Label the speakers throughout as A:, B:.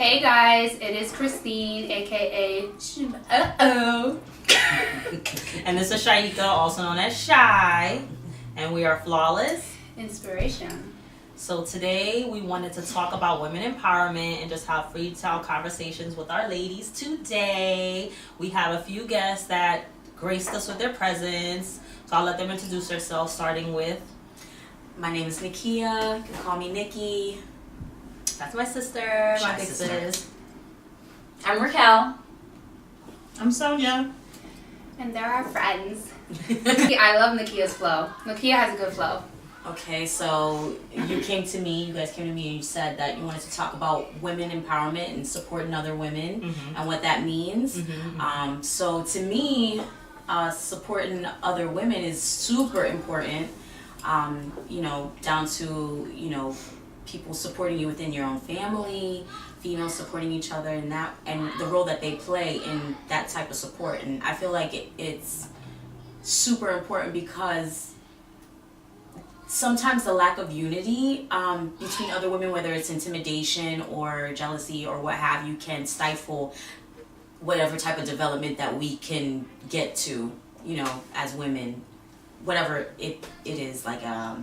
A: Hey guys, it is Christine, aka Schmo.
B: And this is Shaika, also known as Shy, and we are Flawless
A: Inspiration.
B: So today we wanted to talk about women empowerment and just have freestyle conversations with our ladies. Today we have a few guests that graced us with their presence, so I'll let them introduce themselves, starting with...
C: My name is Nikea. You can call me Nikki.
B: That's my sister, my big
C: sister.
B: sis.
D: I'm Raquel.
E: I'm Sonia.
A: And they're our friends. I love Nikia's flow. Nikea has a good flow.
C: Okay, so you guys came to me and you said that you wanted to talk about women empowerment and supporting other women and what that means. So to me, supporting other women is super important, down to, people supporting you within your own family, females supporting each other, and the role that they play in that type of support. And I feel like it's super important because sometimes the lack of unity between other women, whether it's intimidation or jealousy or what have you, can stifle whatever type of development that we can get to, as women, whatever it is, like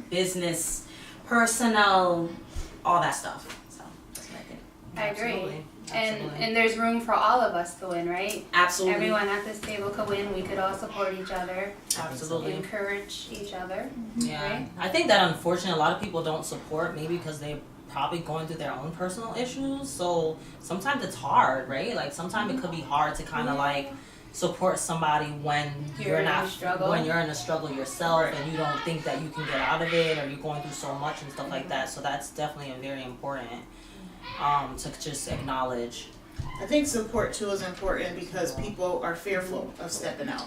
C: business, personal, all that stuff. So that's what I think.
A: I agree.
B: Absolutely.
A: And there's room for all of us to win, right?
C: Absolutely.
A: Everyone at this table could win. We could all support each other,
B: Absolutely.
A: encourage each other.
B: Yeah.
A: Right?
B: I think that unfortunately a lot of people don't support, maybe because they're probably going through their own personal issues. So sometimes it's hard, right? Like sometimes it could be hard to kind of like support somebody when
A: You're in
B: not
A: a struggle.
B: when you're in a struggle yourself and you don't think that you can get out of it, or you're going through so much and stuff like that. So that's definitely a very important to just acknowledge.
E: I think support too is important because people are fearful of stepping out.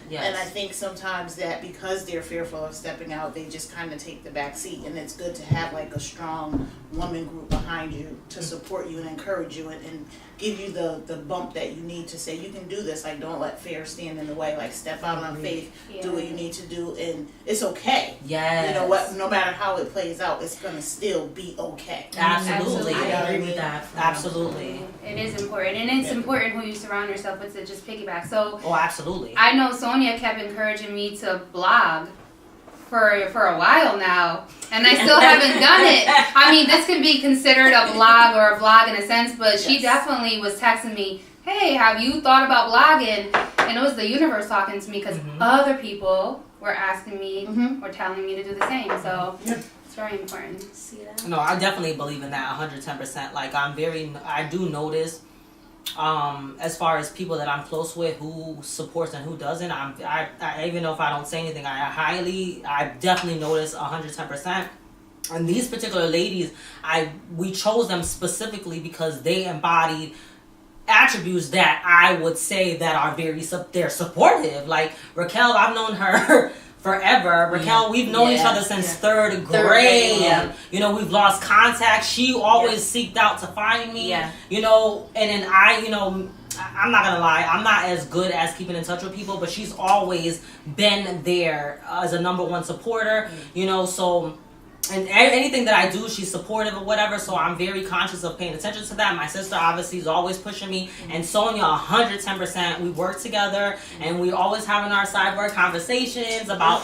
B: Yes.
E: And I think sometimes that because they're fearful of stepping out, they just kind of take the back seat. And it's good to have like a strong woman group behind you to support you and encourage you and give you the bump that you need to say, you can do this. Like, don't let fear stand in the way. Like, step out on faith, do what you need to do. And it's okay.
B: Yes.
E: You know what? No matter how it plays out, it's going to still be okay.
B: Absolutely.
A: Absolutely.
C: I agree with that.
B: Absolutely.
A: It is important. And it's important who you surround yourself with to just piggyback. So
B: Oh, absolutely.
A: I know Sonia kept encouraging me to blog for a while now, and I still haven't done it. I mean, this can be considered a blog or a vlog in a sense, but she definitely was texting me, hey, have you thought about blogging? And it was the universe talking to me because other people were asking me or telling me to do the same. So it's very important.
C: See that?
B: No, I definitely believe in that 110%. Like I do notice, as far as people that I'm close with, who supports and who doesn't. I even though if I don't say anything, I definitely notice 110%. And these particular ladies, we chose them specifically because they embodied attributes that I would say that are they're supportive. Like Raquel, I've known her forever. Raquel, we've known each other since third grade.
C: Yeah.
B: We've lost contact. She always seeked out to find me.
C: Yeah.
B: And then I'm not gonna lie, I'm not as good as keeping in touch with people, but she's always been there as a number one supporter. So. And anything that I do, she's supportive or whatever, so I'm very conscious of paying attention to that. My sister obviously is always pushing me, and Sonia 110%. We work together, and we always having our sidebar conversations about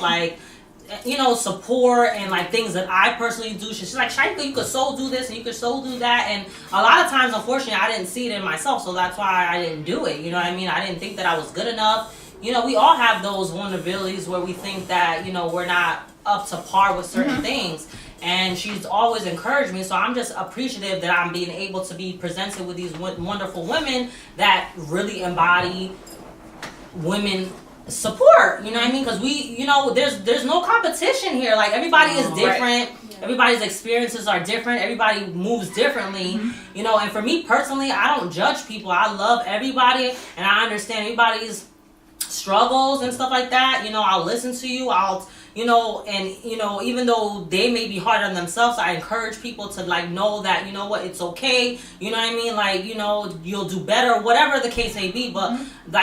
B: support and like things that I personally do. She's like, Shaika, you could so do this and you could so do that, and a lot of times, unfortunately, I didn't see it in myself, so that's why I didn't do it. You know what I mean? I didn't think that I was good enough. We all have those vulnerabilities where we think that we're not up to par with certain things, and she's always encouraged me, so I'm just appreciative that I'm being able to be presented with these wonderful women that really embody women support. You know what I mean? Because there's no competition here. Like, everybody is different. Right. Everybody's experiences are different. Everybody moves differently. And for me personally, I don't judge people. I love everybody, and I understand everybody's struggles and stuff like that. I'll listen to you. Even though they may be hard on themselves, I encourage people to know that, it's okay. You know what I mean? You'll do better, whatever the case may be. But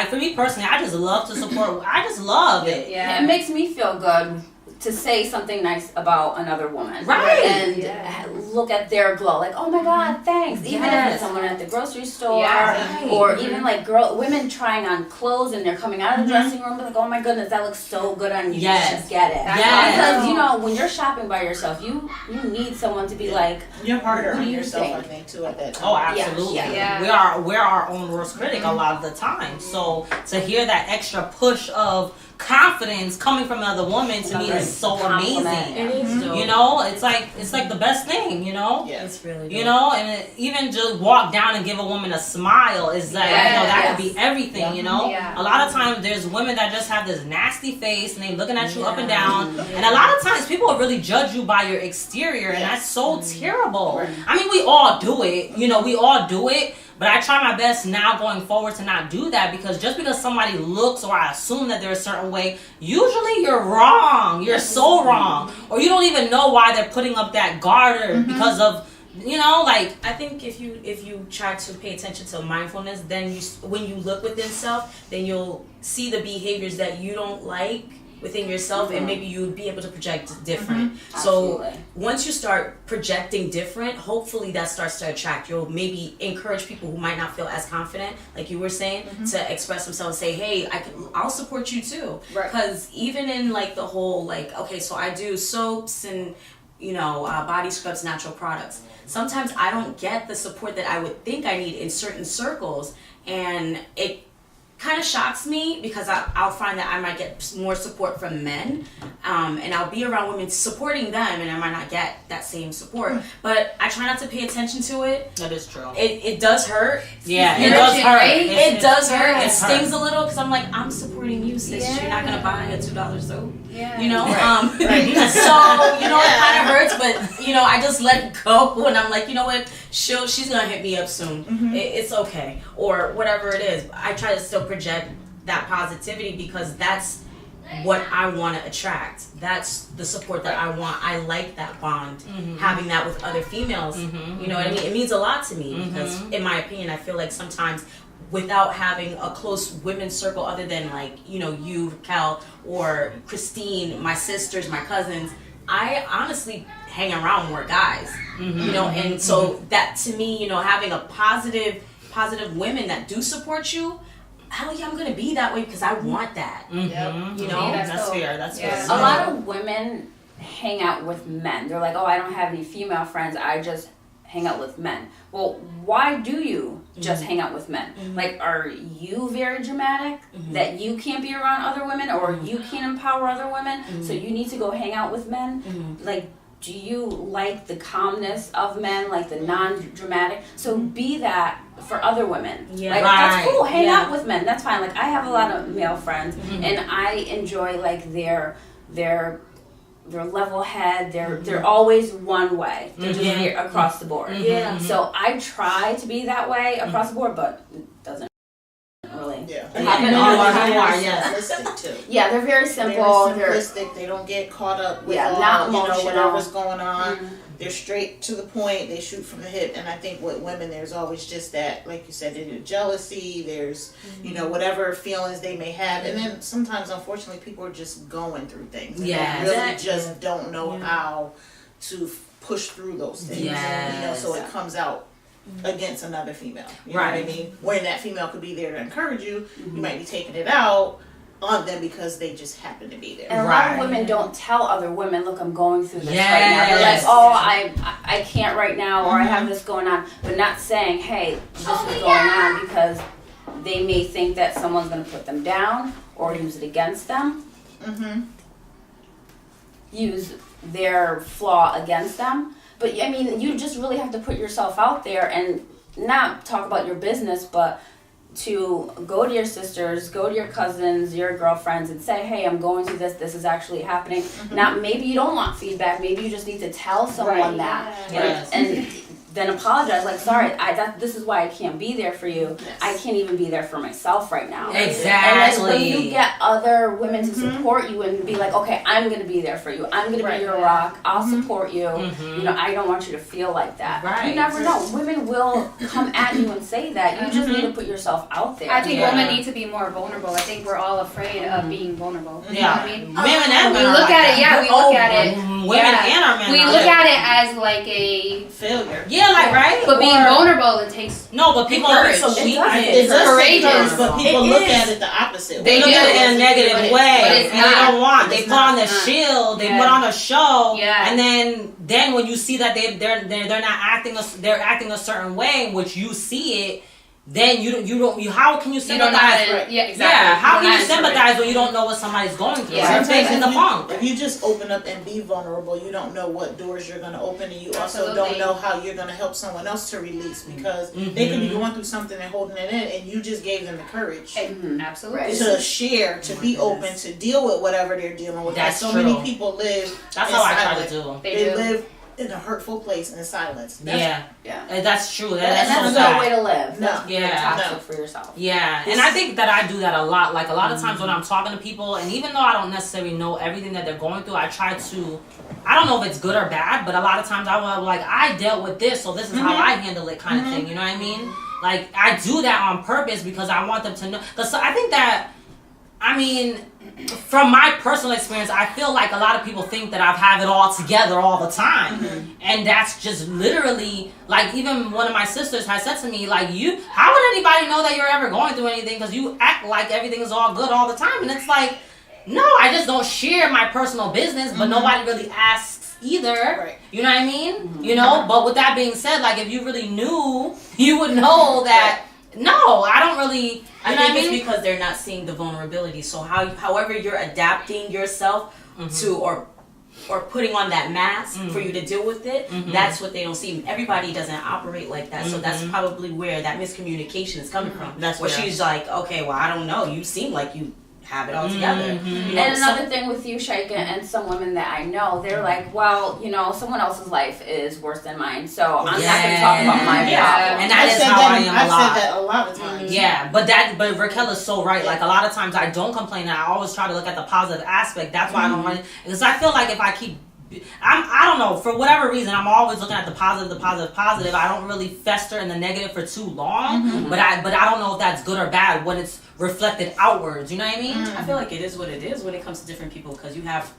B: for me personally, I just love to support. I just love it.
D: Yeah, it makes me feel good to say something nice about another woman.
C: Right.
D: And look at their glow. Like, oh my God, thanks. Even if it's someone at the grocery store or even like women trying on clothes and they're coming out of the dressing room, like, oh my goodness, that looks so good on you. You should get it. Because, you know, when you're shopping by yourself, you need someone to be like,
E: you're harder
D: what
E: on
D: do you
E: yourself,
D: think?
E: I think, too, at that time.
B: Oh, absolutely. We're our own worst critic a lot of the time. So to hear that extra push of confidence coming from another woman to me is so amazing.
C: It is dope.
B: You know, it's like the best thing, you know?
E: Yeah.
C: It's really dope.
B: You know, and even just walk down and give a woman a smile is like, you know, that could be everything, you know? A lot of times there's women that just have this nasty face and they looking at you up and down. And a lot of times people will really judge you by your exterior and that's so terrible. I mean, we all do it, you know, we all do it. But I try my best now going forward to not do that, because just because somebody looks or I assume that they're a certain way, usually you're wrong. You're so wrong. Or you don't even know why they're putting up that garter because of, you know, like.
C: I think if you try to pay attention to mindfulness, then when you look within self, then you'll see the behaviors that you don't like within yourself, and maybe you would be able to project different. So once you start projecting different, hopefully that starts to attract. You'll maybe encourage people who might not feel as confident, like you were saying, to express themselves and say, hey, I'll support you too. Because even in like the whole like, okay, so I do soaps and, you know, body scrubs, natural products. Sometimes I don't get the support that I would think I need in certain circles, and it kind of shocks me, because I'll find that I might get more support from men, and I'll be around women supporting them, and I might not get that same support. But I try not to pay attention to it.
B: That is true.
C: It does hurt.
B: Yeah, it does hurt.
C: It does hurt. It stings a little, because I'm like, I'm supporting you, sis. You're not gonna buy a $2 soap. You know, so you know, it kind of hurts, but you know, I just let it go, and I'm like, you know what, she's gonna hit me up soon. It's okay, or whatever it is. I try to still project that positivity, because that's what I want to attract. That's the support that I want. I like that bond, having that with other females. You know what I mean? It means a lot to me, because in my opinion, I feel like sometimes without having a close women's circle other than like, you know, you, Cal, or Christine, my sisters, my cousins, I honestly hang around more guys, you know, and so that to me, you know, having a positive women that do support you, hell yeah, I'm gonna be that way, because I want that. You know,
B: that's fair. That's fair.
D: A lot of women hang out with men. They're like, oh, I don't have any female friends. I just hang out with men. Well, why do you just hang out with men? Like, are you very dramatic that you can't be around other women, or you can't empower other women, so you need to go hang out with men? Like, do you like the calmness of men, like the non-dramatic? So be that for other women. Like, that's cool. Hang out with men. That's fine. Like, I have a lot of male friends, and I enjoy like their level head. They're always one way. They're just here across the board. So I try to be that way across the board, but it doesn't really happen all the time.
E: Simplistic too.
D: Yeah, they're very simple.
E: They're simplistic. They don't get caught up with
D: not
E: you know,
D: emotional.
E: whatever's going on. They're straight to the point. They shoot from the hip. And I think with women, there's always just that, like you said, there's jealousy. There's, you know, whatever feelings they may have. And then sometimes, unfortunately, people are just going through things. And they really just don't know how to push through those things. You know, so it comes out against another female. You know what I mean? When that female could be there to encourage you, you might be taking it out on them because they just happen to be there.
D: And a lot of women don't tell other women, look, I'm going through this right now. They're like, oh, I can't right now, or I have this going on, but not saying, hey, this is going on, because they may think that someone's going to put them down or use it against them. Use their flaw against them. But I mean, you just really have to put yourself out there and not talk about your business, but to go to your sisters, go to your cousins, your girlfriends, and say, hey, I'm going through this. This is actually happening. Now, maybe you don't want feedback. Maybe you just need to tell someone that. And then apologize. Like, sorry, this is why I can't be there for you.
E: Yes.
D: I can't even be there for myself right now.
B: Exactly.
D: And when you get other women to support you and be like, okay, I'm gonna be there for you. I'm gonna be your rock. I'll support you. You know, I don't want you to feel like that.
B: Right.
D: You never know. Women will come at you and say that. You just need to put yourself out there.
A: I think women need to be more vulnerable. I think we're all afraid of being vulnerable. You know what I mean?
B: Women and
A: We
B: men
A: look
B: are
A: at
B: like
A: it, yeah, we look at it.
B: Women and our men
A: We
B: are
A: look
B: like
A: at it as like a
E: failure.
B: Yeah, like, right?
A: But being
B: Or-
A: vulnerable, it takes
B: No, but people
A: courage.
B: so
C: It
B: weak.
C: does.
E: It does take
A: Courageous.
E: courage, but people look at it the opposite.
B: They
A: They
B: look
A: do.
B: at it in a negative
E: But
B: way,
A: it's
B: and
A: not.
B: they don't want. They
E: It's
B: put on the
A: not.
B: shield. They
A: Yeah.
B: put on a show.
A: Yeah.
B: And then when you see that they're not acting they're acting a certain way in which you see it, then you how can you
A: you don't know
B: sympathize?
A: how to,
E: Right.
A: yeah, exactly.
B: Yeah, how
A: You
B: can
A: don't
B: you
A: know how to
B: sympathize when you don't know what somebody's going through?
A: Yeah.
B: Same thing in the punk.
E: If you just open up and be vulnerable, you don't know what doors you're going to open, and you also
A: Absolutely.
E: don't know how you're going to help someone else to release, because they could be going through something and holding it in, and you just gave them the courage
A: Absolutely.
E: to share, to be open, to deal with whatever they're dealing with.
B: That's
E: so
B: true.
E: many people live.
B: That's
E: in
B: how I try
E: silence.
B: to do.
A: They
E: They
A: do.
E: live in a hurtful place in silence. That's,
B: Yeah, that's true.
D: And
B: That's
D: that's
B: so
D: no
B: sad.
D: way to live.
E: No.
D: That's really
B: Yeah.
D: toxic
E: No.
D: for yourself.
B: Yeah, and I think that I do that a lot. Like a lot of times when I'm talking to people, and even though I don't necessarily know everything that they're going through, I try to. I don't know if it's good or bad, but a lot of times I will like I dealt with this, so this is how I handle it, kind of thing. You know what I mean? Like I do that on purpose because I want them to know. Because I think that, I mean, from my personal experience, I feel like a lot of people think that I have it all together all the time. And that's just literally, like, even one of my sisters has said to me, like, how would anybody know that you're ever going through anything? Because you act like everything is all good all the time. And it's like, no, I just don't share my personal business, but nobody really asks either.
E: Right.
B: You know what I mean? You know, but with that being said, like, if you really knew, you would know that, no, I don't really...
C: I think it's because they're not seeing the vulnerability. So however you're adapting yourself to or putting on that mask for you to deal with it, that's what they don't see. Everybody doesn't operate like that. So that's probably where that miscommunication is coming from.
B: That's
C: where
B: where-
C: she's like, okay, well, I don't know. You seem like you have it all together. You know,
D: And another thing with you, Shaika, and some women that I know, they're like, well, you know, someone else's life is worse than mine, so I'm not going to talk about my problem.
B: And that is how I am a lot.
E: I've said that a lot of times.
B: Yeah, but Raquel is so right. Like a lot of times I don't complain, and I always try to look at the positive aspect. That's why I don't want it, because I feel like if I keep, I don't know, for whatever reason, I'm always looking at the positive. I don't really fester in the negative for too long. But I don't know if that's good or bad when it's reflected outwards. You know what I mean?
C: I feel like it is what it is when it comes to different people, because you have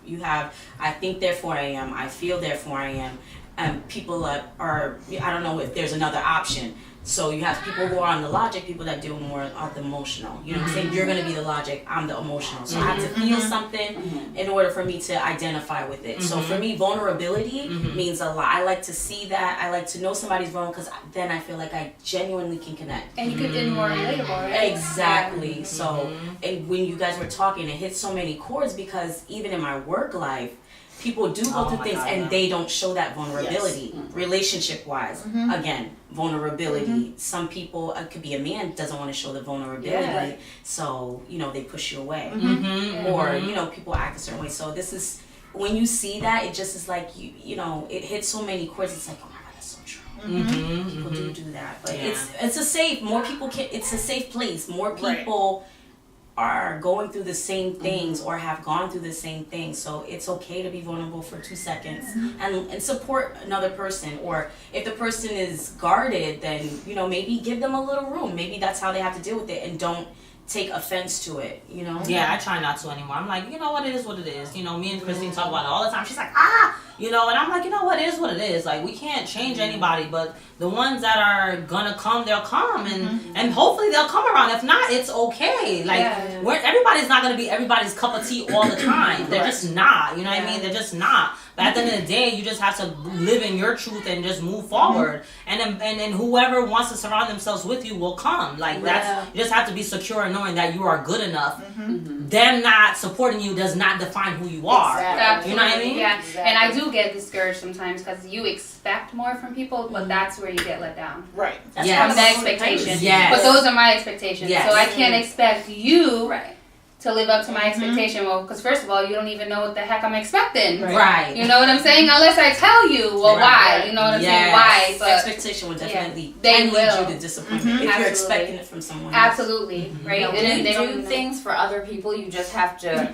C: I think therefore I am, I feel therefore I am, and people are I don't know if there's another option. So you have people who are on the logic, people that deal more on the emotional. You know what I'm saying? You're gonna be the logic, I'm the emotional. So I have to feel something in order for me to identify with it. So for me, vulnerability means a lot. I like to see that. I like to know somebody's vulnerable, because then I feel like I genuinely can connect.
A: And you could be more relatable, right?
C: Exactly. So, and when you guys were talking, it hit so many chords, because even in my work life, people do go through things and they don't show that vulnerability, relationship wise. Again, vulnerability. Some people, it could be a man, doesn't want to show the vulnerability, so you know they push you away, or you know people act a certain way. So this is when you see that, it just is like you know it hits so many chords. It's like, oh my god, that's so true. People do that, but it's a safe. More people can. It's a safe place. More people are going through the same things or have gone through the same things, so it's okay to be vulnerable for 2 seconds and support another person. Or if the person is guarded, then you know maybe give them a little room. Maybe that's how they have to deal with it, and don't take offense to it, you know?
B: Yeah, I try not to anymore. I'm like, you know what, it is what it is. You know, me and Christine talk about it all the time. She's like, you know, and I'm like, you know what, it is what it is. Like, we can't change anybody, but the ones that are gonna come, they'll come, and hopefully they'll come around. If not, it's okay. Like, everybody's not gonna be everybody's cup of tea all the time. They're just not, you know what I mean? They're just not. But at the end of the day, you just have to live in your truth and just move forward. And then whoever wants to surround themselves with you will come. Like, that's, you just have to be secure in knowing that you are good enough. Them not supporting you does not define who you are.
A: Exactly.
B: You know what I mean?
A: Yeah,
D: Exactly.
A: and I do get discouraged sometimes because you expect more from people, but that's where you get let down.
E: Right.
B: Yes.
A: From the expectation.
B: Yes.
A: But those are my expectations.
B: Yes.
A: So I can't expect you
D: Right.
A: to live up to my expectation. Well, because first of all, you don't even know what the heck I'm expecting.
B: Right.
A: You know what I'm saying? Unless I tell you, well, why? You know what I'm saying? Why? But
C: expectation would definitely
A: they
C: lead
A: will.
C: you to disappointment if you're expecting it from someone else.
A: Absolutely. Right.
D: When
A: And
D: you
A: they
D: do
A: don't
D: things for other people, you just have to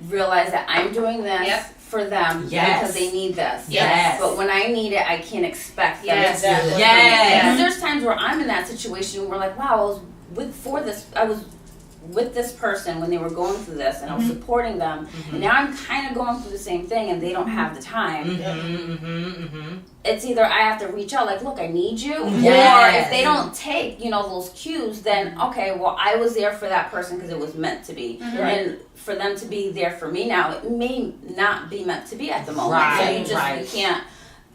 D: realize that I'm doing this for them because they need this.
B: Yes.
D: But when I need it, I can't expect them
A: Yes.
D: to do it.
B: Yes.
D: Because there's times where I'm in that situation where like, wow, I was with this person when they were going through this, and I was supporting them, and now I'm kind of going through the same thing, and they don't have the time. It's either I have to reach out, like, look, I need you, or if they don't take, those cues, then okay, well, I was there for that person because it was meant to be, and for them to be there for me now, it may not be meant to be at the moment. So you can't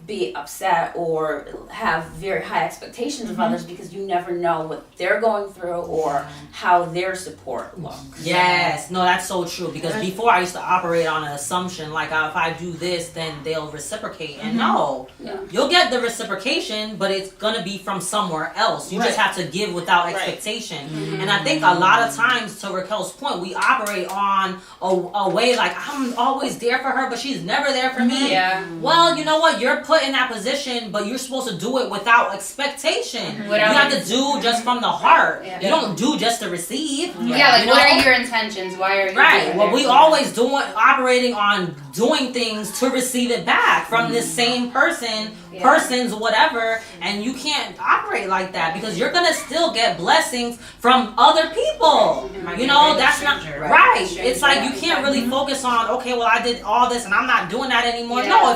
D: be upset or have very high expectations of others because you never know what they're going through or how their support looks.
B: Yes, no, that's so true. Because before I used to operate on an assumption like if I do this, then they'll reciprocate. And no, you'll get the reciprocation, but it's gonna be from somewhere else. You just have to give without expectation. And I think a lot of times, to Raquel's point, we operate on a way like I'm always there for her, but she's never there for me. Well, you know what? You're put in that position, but you're supposed to do it without expectation. You have to do just from the heart. You don't do just to receive.
A: What are your intentions? Why are you doing
B: Well, we always operating on doing things to receive it back from this same persons, whatever, and you can't operate like that because you're gonna still get blessings from other people. That's not right. It's like you can't really focus on, okay, well, I did all this and I'm not doing that anymore. No,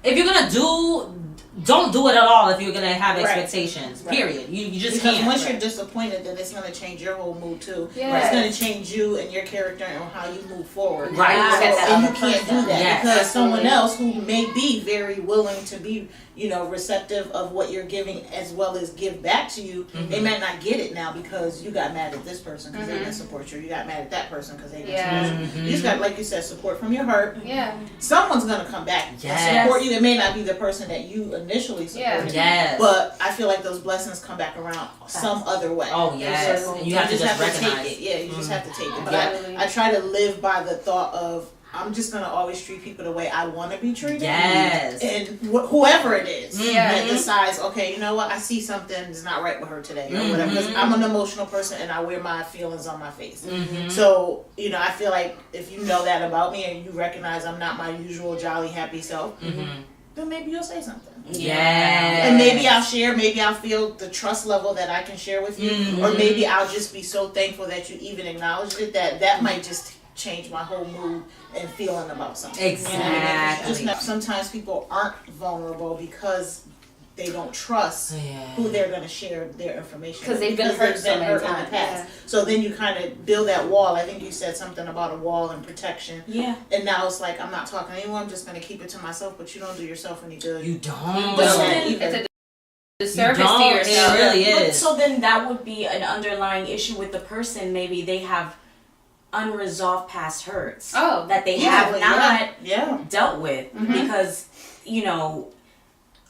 B: if you're gonna don't do it at all if you're gonna have expectations. Period. You just
E: because
B: can't.
E: once you're disappointed, then it's gonna change your whole mood too. It's gonna change you and your character and how you move forward. And you can't do that because someone else who may be very willing to be, receptive of what you're giving as well as give back to you, they might not get it now because you got mad at this person because they didn't support you. You got mad at that person because they didn't support you. You just got, like you said, support from your heart. Someone's gonna come back and support you. It may not be the person that you initially supported, but I feel like those blessings come back around some other way.
B: Oh yes, and you have to just recognize
E: take it. You just have to take it. But I try to live by the thought of I'm just gonna always treat people the way I want to be treated. And whoever it is that decides, okay, you know what, I see something is not right with her today or whatever. Because I'm an emotional person and I wear my feelings on my face. So I feel like if you know that about me and you recognize I'm not my usual jolly happy self, then maybe you'll say something. And maybe I'll share, maybe I'll feel the trust level that I can share with you, or maybe I'll just be so thankful that you even acknowledged it that might just change my whole mood and feeling about something.
B: Exactly.
E: Sometimes people aren't vulnerable because they don't trust who they're going to share their information
D: because they've been hurt so many times
E: in the past. So then you kind of build that wall. I think you said something about a wall and protection. And now it's like, I'm not talking to anyone, I'm just going to keep it to myself, but you don't do yourself any good.
B: You don't.
A: It's a disservice to yourself.
B: It really is.
C: But so then that would be an underlying issue with the person. Maybe they have unresolved past hurts that they have not dealt with because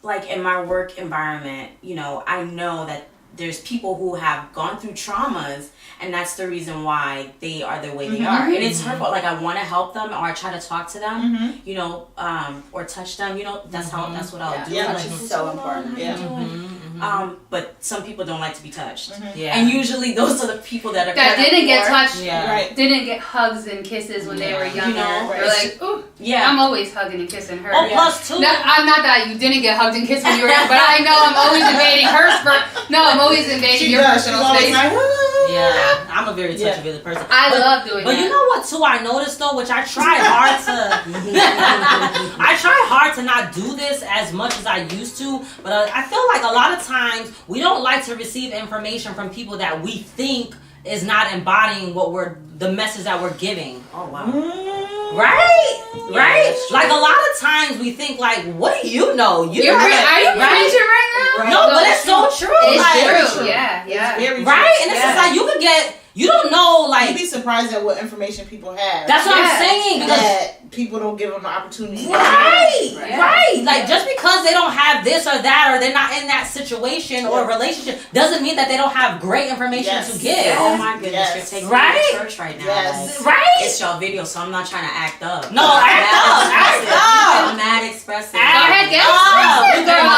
C: like in my work environment, I know that there's people who have gone through traumas and that's the reason why they are the way they are. And it's hurtful. Like I want to help them or I try to talk to them, or touch them, that's what I'll do.
D: Which is so important.
C: But some people don't like to be touched. And usually those are the people that
A: didn't get touched,
B: didn't
A: get hugs and kisses when they were younger. They're like, ooh, I'm always hugging and kissing her.
B: Plus two.
A: No, I'm not that you didn't get hugged and kissed when you were young, but I know I'm always invading I'm always invading your personal space.
B: I'm a very touchy person.
A: I love doing that.
B: But you know what too I noticed though, which I try hard to not do this as much as I used to, but I feel like a lot of times we don't like to receive information from people that we think is not embodying the message that we're giving.
C: Oh wow.
B: Right? Like a lot of times we think like, what do you know?
A: Are you preaching right now?
B: No, but it's so true.
A: It's true.
E: Yeah. It's very true.
B: Right? And it's just like you could get you don't know, like.
E: You'd be surprised at what information people have.
B: That's what I'm saying. Because
E: that people don't give them the opportunity.
B: Right. Like, just because they don't have this or that, or they're not in that situation or relationship, doesn't mean that they don't have great information to give.
C: Oh my goodness, you're taking me to church right now.
E: Yes.
C: Like, it's y'all video, so I'm not trying to act up.
B: No, act up.
C: I'm mad expressive.
A: Go ahead, get expressive, girl.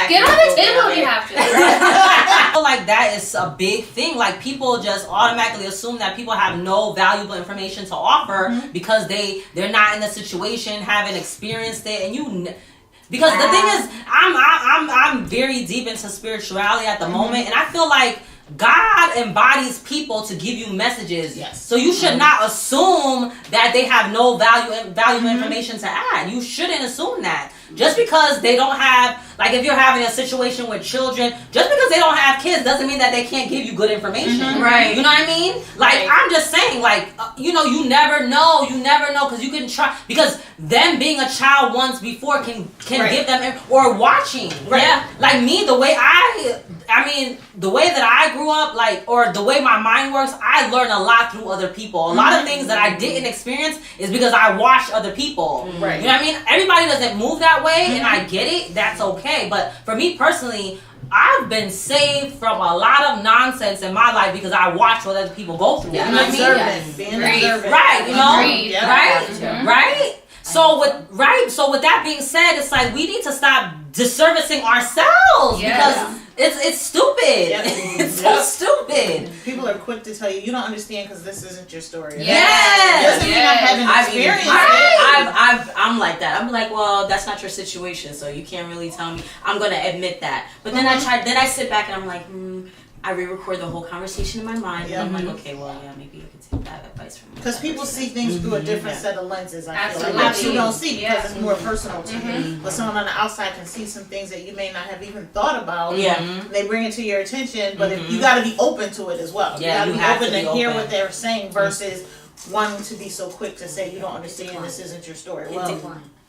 A: Get on the table if you have to.
B: I feel like that is a big thing. Like, people just automatically assume that people have no valuable information to offer because they're not in the situation, haven't experienced it, and because the thing is, I'm very deep into spirituality at the moment, and I feel like God embodies people to give you messages.
E: Yes.
B: So you should not assume that they have no valuable information to add. You shouldn't assume that. Just because they don't have, like, if you're having a situation with children, just because they don't have kids doesn't mean that they can't give you good information.
C: Right.
B: You know what I mean? Like, I'm just saying, like, you never know. You never know, because you can try, because them being a child once before can give them, or watching.
E: Right.
B: Yeah. Like me, the way the way that I grew up, like, or the way my mind works, I learn a lot through other people. A lot of things that I didn't experience is because I watched other people.
E: Right.
B: You know what I mean? Everybody doesn't move that way, and I get it. That's okay. But for me personally, I've been saved from a lot of nonsense in my life because I watched what other people go through.
E: Yeah,
B: You know what I mean?
E: observant. Being observant.
B: Right, you know?
A: Agreed.
B: Right? So with that being said, it's like we need to stop disservicing ourselves because it's stupid.
E: Yep.
B: It's so stupid.
E: People are quick to tell you don't understand because this isn't your story.
B: Yes.
E: Doesn't mean I haven't experienced it.
C: I'm like that. I'm like, well, that's not your situation, so you can't really tell me. I'm gonna admit that. But then I sit back and I'm like, I re-record the whole conversation in my mind, and I'm like, okay, well, yeah, maybe you could take that advice from me.
E: Because people see things through a different set of lenses, I feel like.
A: Absolutely.
E: That you don't see because it's more personal to you. But someone on the outside can see some things that you may not have even thought about.
C: Yeah.
E: They bring it to your attention, but if you got to be open to it as well.
B: Yeah,
E: you
B: you
E: got
B: have
E: to be
B: to
E: open
B: be
E: to hear
B: open.
E: what they're saying versus wanting to be so quick to say you don't understand, this isn't your story. Well,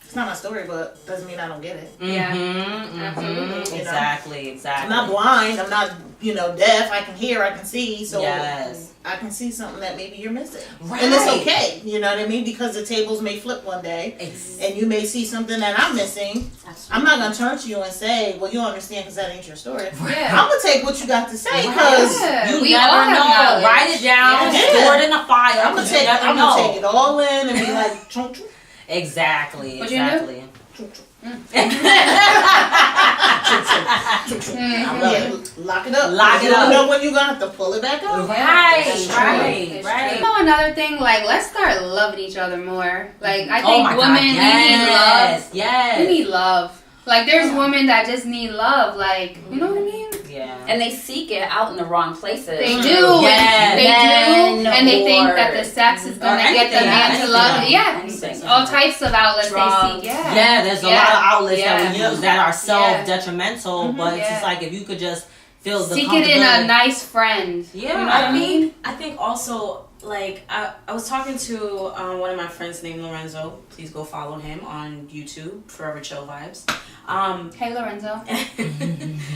E: it's not my story, but doesn't mean I don't get it.
A: Absolutely.
B: Exactly.
E: I'm not blind. I'm not, deaf. I can hear. I can see. So
B: Yes.
E: I can see something that maybe you're missing.
B: Right.
E: And it's okay. You know what I mean? Because the tables may flip one day. And you may see something that I'm missing. I'm not going to turn to you and say, well, you don't understand because that ain't your story.
A: Yeah.
E: I'm going to take what you got to say because
B: You
A: We
B: never
A: all have
B: know.
A: knowledge.
B: Write it down.
E: Yeah.
B: Store it in a file.
E: I'm going to take it all in and be like, chunk, chunk,
B: Exactly.
A: What you do?
B: Exactly.
E: chunk, chunk.
A: Mhm.
E: Lock it up.
B: Lock it
E: You
B: up.
E: don't know when you're going to have to pull it back up.
B: Right.
A: That's true.
B: Right.
A: It's
B: Right.
A: true. You know, another thing, like, let's start loving each other more. Like, I
B: Oh
A: think
B: my
A: women,
B: God.
A: we need love.
B: Yes. Yes.
A: We need love. Like, there's women that just need love. Like, you know what I mean?
B: Yeah.
D: And they seek it out in the wrong places.
A: They do.
B: Yes.
A: They do.
D: Men
A: And they think
D: or-
A: that the sex is going
B: or
A: to get the
B: anything,
A: man to
B: anything.
A: love. Yeah.
D: Anything.
A: All types of outlets
D: Drugs.
A: they seek. Yeah.
B: Yeah, there's a lot of outlets that we
A: Yeah.
B: use that are self-detrimental, but it's
A: Yeah.
B: just like if you could just feel the
A: Seek it in a
B: comfortability.
A: nice friend.
B: Yeah.
A: You know what I mean?
C: I think also, like, I was talking to one of my friends named Lorenzo. Please go follow him on YouTube, Forever Chill Vibes.
A: Hey, Lorenzo.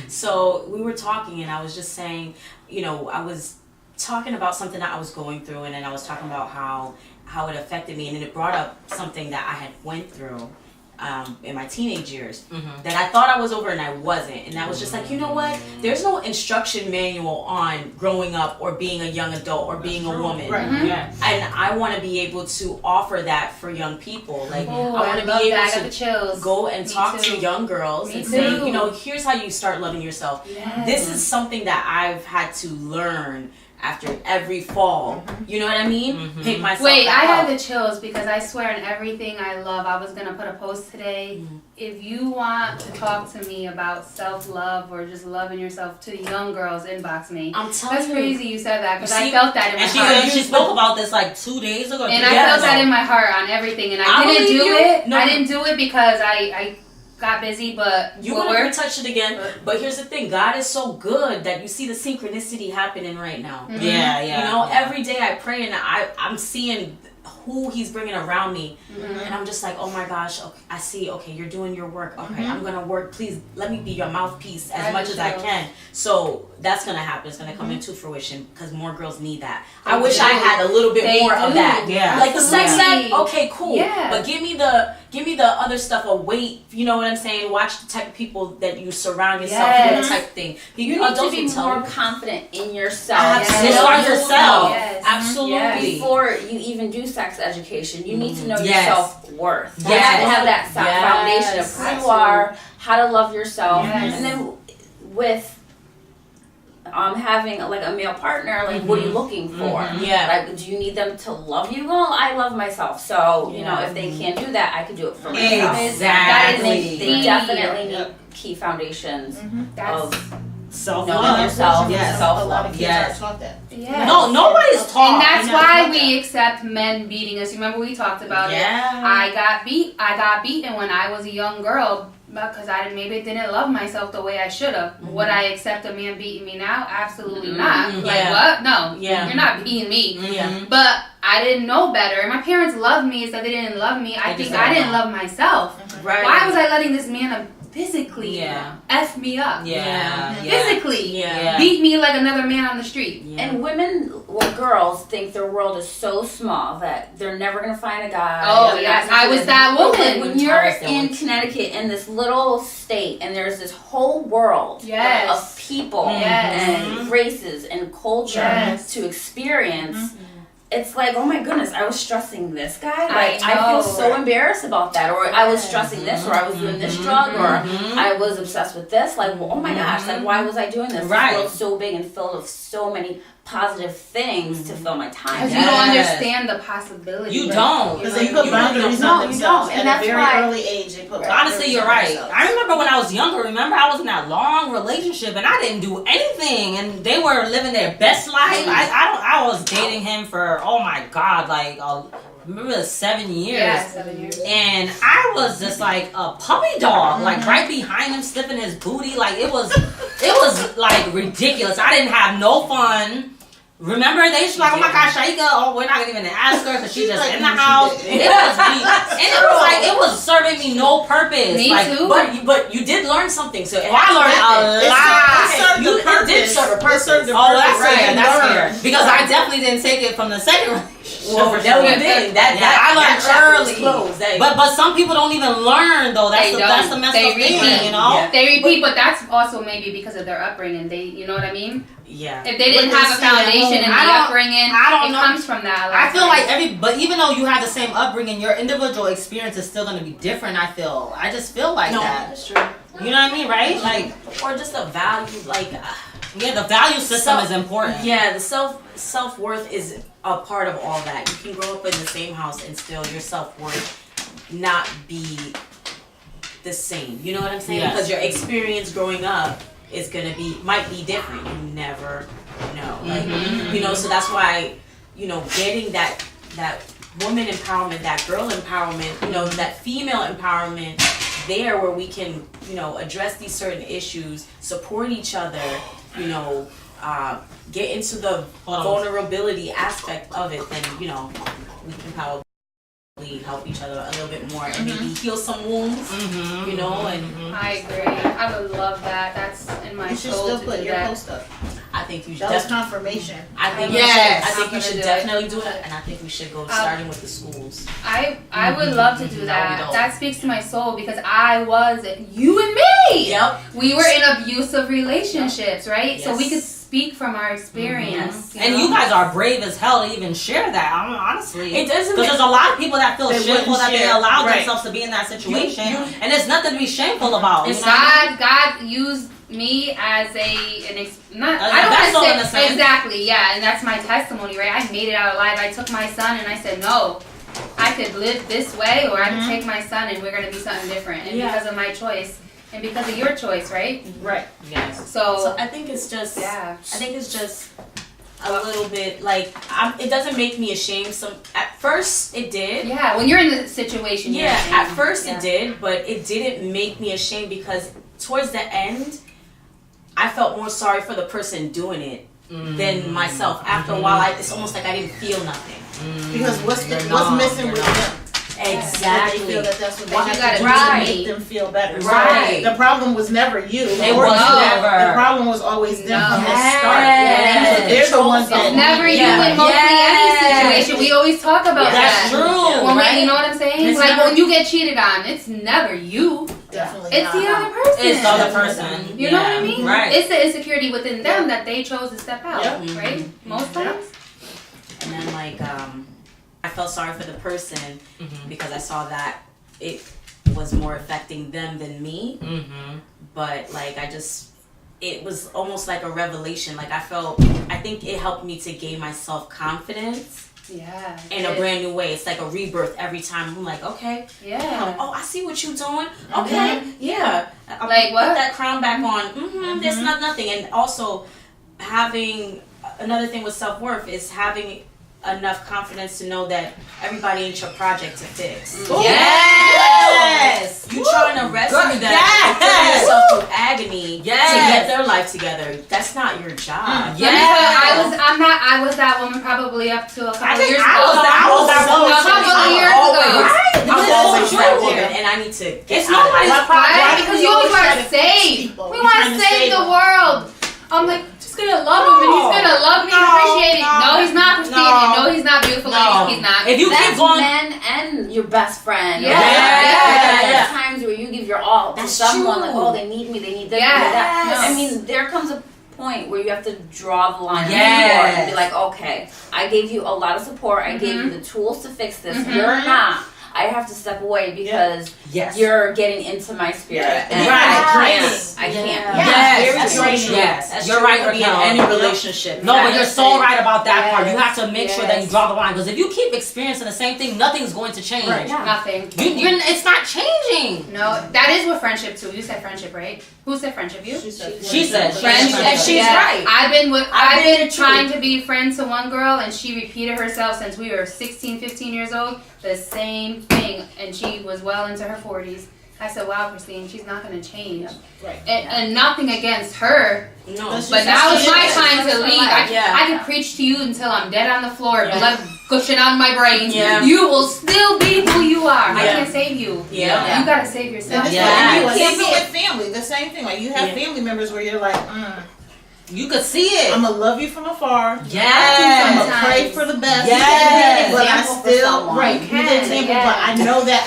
C: So we were talking, and I was just saying, I was talking about something that I was going through, and then I was talking about how it affected me, and then it brought up something that I had went through in my teenage years that I thought I was over and I wasn't. And I was just like, you know what? There's no instruction manual on growing up or being a young adult or being a woman.
E: Right.
B: Yeah.
C: And I want to be able to offer that for young people. Like,
A: Oh,
C: I want
A: I
C: to
A: love
C: be
A: that. I got
C: able
A: the
C: to
A: chills.
C: go and
A: Me
C: talk
A: too.
C: to young girls
A: Me
C: and
A: too.
C: say, here's how you start loving yourself.
A: Yes.
C: This is something that I've had to learn after every fall. You know what I mean? Pick myself
A: Wait, I
C: back
A: had
C: up.
A: the chills because I swear in everything I love, I was going to put a post today. If you want to talk to me about self-love or just loving yourself to young girls, inbox me.
C: I'm telling
A: That's
C: you.
A: crazy you said that because
C: You
A: I
C: see-
A: felt that in my
B: And
A: heart.
B: she spoke about this like 2 days ago.
A: And
B: 3
A: I
B: days
A: felt
B: ago.
A: that in my heart on everything. And I
C: I
A: didn't
C: believe
A: do
C: you.
A: it.
C: No.
A: I didn't do it because I got busy, but
C: You
A: what
C: want to
A: we're
C: retouch it again, but here's the thing: God is so good that you see the synchronicity happening right now.
B: Yeah, yeah.
C: Every day I pray and I'm seeing who he's bringing around me, and I'm just like, oh my gosh, okay, I see, okay, you're doing your work, okay, I'm gonna work, please let me be your mouthpiece as much as I can. So that's gonna happen, it's gonna come into fruition, because more girls need that. I wish I had a little bit more of that. Like the sex ed, okay, cool, but give me the other stuff, a weight, you know what I'm saying? Watch the type of people that you surround yourself with, type of thing.
D: You need to be more confident in yourself.
C: Absolutely. Yourself.
D: Yes.
C: Absolutely.
D: Before you even do sex education, you need to know your self-worth. You
C: Yes.
D: have to have that foundation of who you are, how to love yourself, and then with having like a male partner, like what are you looking for? Like, do you need them to love you? Well, I love myself, so you know, if they can't do that, I can do it for myself.
C: Exactly.
D: They definitely need key foundations of
B: self-love.
D: knowing yourself,
E: A lot of
D: self-love.
E: kids are taught that.
B: No, nobody's taught.
A: And that's why we accept men beating us. You remember we talked about it. I got beaten when I was a young girl because I maybe didn't love myself the way I should have. Would I accept a man beating me now? Absolutely not. Like what? No. You're not beating me. But I didn't know better. My parents loved me, so they didn't love me. I think I didn't love myself.
C: Right.
A: Why was I letting this man physically F me up? Physically beat me like another man on the street.
D: And women or girls think their world is so small that they're never gonna find a guy.
A: Oh yes, I was that woman.
D: When you're in Connecticut in this little state and there's this whole world of people and races and culture to experience, it's like, oh my goodness, I was stressing this guy. Like I feel so embarrassed about that, or I was stressing this, or I was doing this drug, or I was obsessed with this. Like, well, oh my gosh, like why was I doing this? This world's so big and filled with so many positive things to fill my time.
A: Because you don't understand the possibility.
B: You don't.
E: Because they put boundaries on themselves at a very early age. They put
B: honestly, you're right. I remember when I was younger. Remember, I was in that long relationship and I didn't do anything, and they were living their best life. I was dating him for my God, like remember 7 years.
A: Yeah, 7 years.
B: And I was just like a puppy dog, like right behind him, sniffing his booty. Like it was like ridiculous. I didn't have no fun. Remember, they used to be like, oh my gosh, Shaika, we're not even gonna ask her because she's just like in the house. It was like it was serving me no purpose.
A: Me
B: like,
A: too.
C: But you did learn something, so
B: I learned a lot.
C: It did serve a purpose.
B: That's right. That's fair. Because I definitely didn't take it from the second relationship.
C: Well, no, you didn't. I learned early.
B: But some people don't even learn though. That's the messed up thing, you know.
A: They repeat, but that's also maybe because of their upbringing. You know what I mean?
C: Yeah.
A: If they didn't have a foundation in the upbringing, it comes from that.
B: I feel like but even though you have the same upbringing, your individual experience is still going to be different. I just feel like that.
C: That's true.
B: You know what I mean, right? Like,
C: or just the value, like.
B: The value system is important.
C: Yeah, the self-worth is a part of all that. You can grow up in the same house and still your self-worth not be the same. You know what I'm saying? Because your experience growing up is might be different. You never know. Like, so that's why, getting that woman empowerment, that girl empowerment, that female empowerment there where we can, address these certain issues, support each other, get into the vulnerability aspect of it, then, we can probably help each other a little bit more and maybe heal some wounds, and
A: I agree. I would love that. That's in my soul.
E: You should still put your
A: that.
E: post up.
C: I think you should.
E: That was confirmation.
C: I think you should definitely do it, and I think we should go starting with the schools.
A: I would love to do that. That speaks to my soul because I was you and me.
C: Yep.
A: We were in abusive relationships, right?
C: Yes.
A: So we could speak from our experience.
B: And you guys are brave as hell to even share that. Honestly,
C: it doesn't.
B: Because there's a lot of people that feel shameful that they allow
E: Right.
B: themselves to be in that situation, and there's nothing to be shameful about.
A: God used me as I don't want to say exactly, and that's my testimony, right? I made it out alive. I took my son and I said, no, I could live this way, or I could take my son and we're gonna be something different, and because of my choice. And because of your choice, right?
C: Right.
B: Yes.
A: So
C: I think it's just. I think it's just a little bit like it doesn't make me ashamed. At first it did.
A: Yeah. When you're in the situation.
C: Yeah. At first it did, but it didn't make me ashamed because towards the end, I felt more sorry for the person doing it than myself. After a while, it's almost like I didn't feel nothing.
E: Because what's missing with them?
C: Exactly.
E: They feel that that's what they
A: But you
E: have to do
A: gotta-
E: to make them feel better.
C: Right.
E: So the problem was never you.
C: It
E: or
C: was
E: you.
C: never.
E: The problem was always them from the
C: Yes.
E: start.
C: Yes.
E: They're the ones that
A: It's never you
C: Yeah.
A: in mostly
C: Yes.
A: any situation. We always talk about
B: That's
A: that.
B: true.
A: When
C: Right?
A: you know what I'm saying?
C: It's
A: Like
C: never-
A: when you get cheated on, it's never you.
E: definitely
A: It's the
E: not.
A: other person.
B: It's the other person.
A: You know what I mean?
B: Right.
A: It's the insecurity within them that they chose to step out,
E: Yeah.
A: right? Most times.
C: And then like I felt sorry for the person because I saw that it was more affecting them than me. But like it was almost like a revelation. Like I think it helped me to gain my self-confidence
A: Yeah.
C: in a brand new way. It's like a rebirth every time. I'm like, okay,
A: Yeah.
C: oh, I see what you're doing. Okay, yeah. I'll
A: Like what?
C: Put that crown back on. There's nothing. And also having another thing with self-worth is having enough confidence to know that everybody ain't your project to fix.
B: Yes.
C: You trying to rescue them,
B: Yes.
C: putting yourself through agony
B: Yes.
C: to get their life together. That's not your job.
A: Let me tell you, I was that woman probably up to a couple years ago.
B: I was that woman.
A: A couple of years ago.
C: I'm always
B: true.
C: that woman, and I need to get
B: It's
C: out of
B: nobody's
C: that.
B: problem.
A: Right? Because you always want to save.
E: people.
A: We
E: You're
A: want
E: trying
A: to
E: to
A: save
E: save
A: the
E: them.
A: world. I'm like, just gonna love him and he's gonna love me and appreciate it. No, he's not, Christina. No, he's not beautiful.
B: No.
A: He's not.
B: If you
D: That's
B: keep going,
D: men and your best friend.
A: Yeah.
D: There's
B: Yeah.
D: times where you give your all to
C: That's
D: someone,
C: true.
D: like, oh, they need me, they need this,
A: Yes.
D: they need that.
A: Yes.
D: I mean, there comes a point where you have to draw the line
B: Yes.
D: and be like, okay, I gave you a lot of support, I gave you the tools to fix this.
A: Mhm.
D: You're not. I have to step away because
B: yes.
D: you're getting into my spirit.
E: Yeah.
D: And
B: Right.
D: I can't.
B: Yes.
C: That's so true.
B: Yes.
C: That's
B: You're
C: true.
B: right,
C: It could be in
B: Raquel.
C: any relationship.
B: No, but you're so
D: Yes.
B: right about that part. You
D: Yes.
B: have to make sure that you
D: Yes.
B: draw the line. Because if you keep experiencing the same thing, nothing's going to change.
E: Right.
D: Yeah.
A: Nothing.
B: It's not changing.
A: No, that is what friendship too. You said friendship, right? Who said friendship? You?
E: She said.
A: Friendship.
C: And she's
A: Yeah.
C: right.
A: I've been
C: I've been there too.
A: trying to be friends to one girl and she repeated herself since we were 16, 15 years old. The same thing, and she was well into her 40s. I said, "Wow, Christine, she's not going to change."
E: Right.
A: And nothing against her,
C: No.
E: That's
A: but
E: just
A: now
E: how
A: it's
E: she
A: my
E: is.
A: time to leave.
C: Yeah.
A: I can preach to you until I'm dead on the floor,
C: Yeah.
A: blood gushing out of my brain.
C: Yeah.
A: You will still be who you are. I
C: Yeah.
A: can't save you.
C: Yeah.
A: You got to save yourself.
E: That's
B: Yeah.
E: what you
C: Yes.
E: even with family, the same thing. Like you have family members where you're like,
B: You could see it.
E: I'm gonna love you from afar. I'm
B: Yes.
E: gonna pray for the best.
B: Yes.
E: But I
D: Example for
E: still
D: someone.
E: right.
A: You
E: You
A: can,
E: example,
A: yeah.
E: but I know that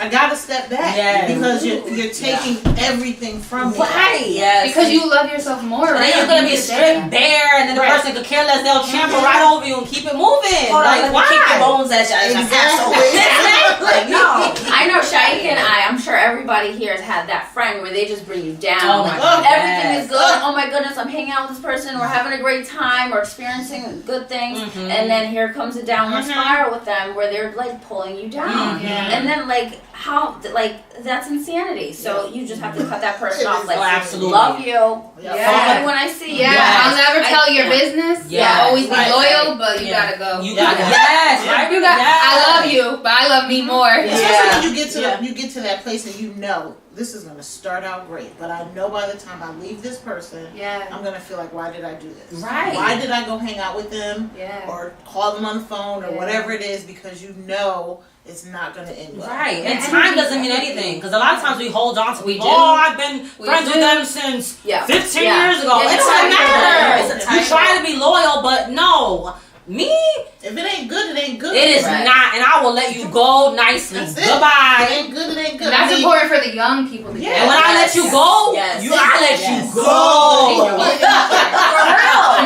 E: I gotta step back
B: Yes.
E: because you're taking everything from me.
B: Right.
C: Yes.
A: Because you love yourself more,
B: And
A: right?
B: then you're gonna be a
A: You say
B: strict bear, and then the
E: Right.
B: person could care less. They'll trample right over you and keep it moving.
C: Hold on,
B: Like,
C: let me
B: why?
C: kick your bones at you.
E: Exactly.
C: Like, no.
D: I know Shaik and I'm sure everybody here has had that friend where they just bring you down.
B: Oh my
D: Like,
B: God.
D: everything
B: Yes.
D: is good. Oh my goodness, I'm hanging out with this person. We're having a great time. We're experiencing good things.
B: Mhm.
D: And then here comes a downward
E: Mhm.
D: spiral with them where they're like pulling you down.
B: Mhm.
A: Yeah.
D: And then like how like that's insanity. So you just have to cut that person
E: It
D: off.
E: is.
D: Like
B: Oh, absolutely.
D: love you.
A: Yeah.
D: And when I see you.
A: Yeah,
B: Yes.
A: I'll never
D: I
A: tell your
D: can't.
A: business.
B: Yes.
A: Always be
E: Right.
A: loyal, but you
C: Yeah.
A: gotta go.
B: You
E: Yeah.
B: got yes,
E: Yeah.
B: right?
A: You got.
B: Yes.
A: I love you, but I love me more.
E: Especially when you get to
C: Yeah.
E: you get to that place and you know this is gonna start out great, but I know by the time I leave this person,
A: Yeah.
E: I'm gonna feel like, why did I do this?
B: Right.
E: Why did I go hang out with them
A: Yeah.
E: or call them on the phone or
A: Yeah.
E: whatever it is because you know it's not gonna end well.
B: Right, and
A: Yeah.
B: time doesn't mean anything because a lot of times we hold on to
A: We
B: people.
A: do.
B: Oh, I've been
A: We
B: friends
A: do.
B: with them since
D: Yeah.
B: 15
D: Yeah.
B: years ago.
D: Yeah,
B: It
D: it's
B: doesn't
D: a time
B: matter.
D: bomb. It's a
B: You
D: time
B: try
D: bomb.
B: to be loyal, but no, me,
E: If it ain't good, it ain't good.
B: it is
D: Right.
B: not, and I will let you go nicely.
E: That's it. If it
B: Goodbye.
E: ain't good, it ain't good.
A: And that's
E: I mean,
A: important for the young people to
E: Yeah.
A: get.
B: And when I let you go,
C: Yes.
B: I let
C: Yes.
B: you go.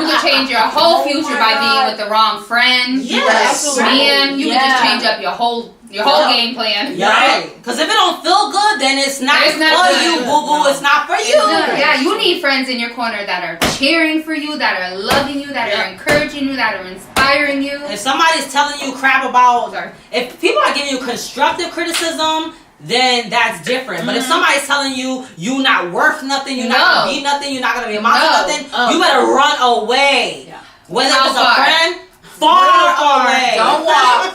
A: You can change your whole future by being with the wrong friend.
E: Yeah, absolutely.
A: Man, you can
C: Yeah.
A: just change up your whole game plan.
B: Right, because if it don't feel good, then it's not
A: It's not
B: for
A: good.
B: you, boo boo.
E: No.
B: It's not for you.
A: Yeah, you need friends in your corner that are cheering for you, that are loving you, that are encouraging you, that are inspiring you.
B: If somebody's telling you crap about,
A: Sorry.
B: if people are giving you constructive criticism, then that's different. But if somebody's telling you you not worth nothing, you're not gonna be nothing, you're not gonna be amount to
A: No.
B: nothing, you better run away.
C: Yeah.
B: Whether
A: How
B: it's a
A: far?
B: friend, far away.
C: Don't walk.